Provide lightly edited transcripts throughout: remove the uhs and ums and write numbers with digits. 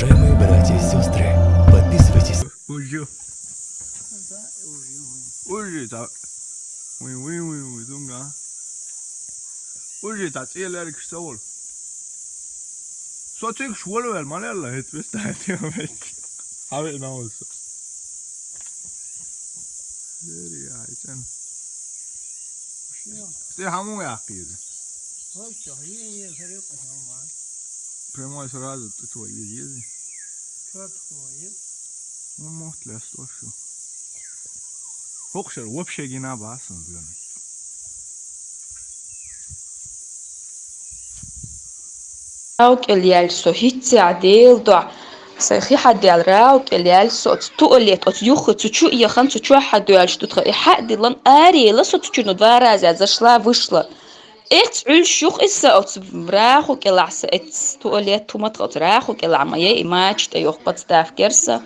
Уважаемые братья и сестры, подписывайтесь. Hoje tá. Ui, dunga. Hoje tá tseler kstol. Så tycker skål väl man eller het visst det jag vet. Har vi nå så. Det är sen. Det har många aktier. Primo sразу ты твой езди. Ну, может, lässt auch schon. Hochschel, вообще гина басом бьён. راوك اللي سو هيتي عديل دو سيخي حد يال راوك اللي سو توليت ات يخ تشو يخن تشو حد يال شتو تخ حد لن اري لا سو تشو два раза зашла вышла ات عل شوخ اسا ات راخو كلاس ات توليت تومات ات راخو كلا ماي ماتش تا يخ بتستاف كرسا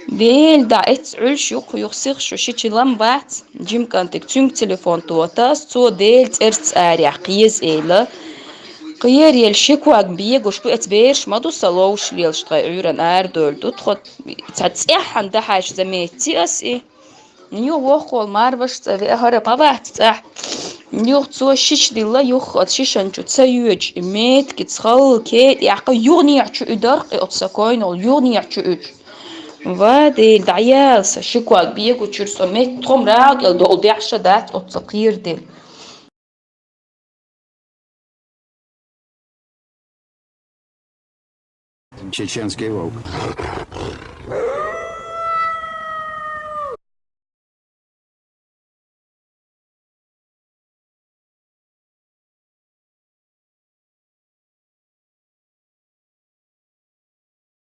بيل دا ات عل شوخ يخسخ شو شي لام بات جيم كانتك تشم تليفون توتاس تو ديل ترت اري قيز ايلا غير يلشكوا بيجوش بقت بيرش ما دوس لوش ليلش تغيرن اردول تدخل تتصح عند حاجه زميتي اسي نيو وخول ماربش تبي هرب ما بحت صح نيو تو شيش ديلا يخ شيشن جو تسيوج ميت كتخل كي يعق يغني يعچو ادر اتسكوين ول يغني يعچو اج وادي دعيال شكوا بيجو تشرسو ميت تخم راق دول دعشه دات اتسقير دي Чеченский волк.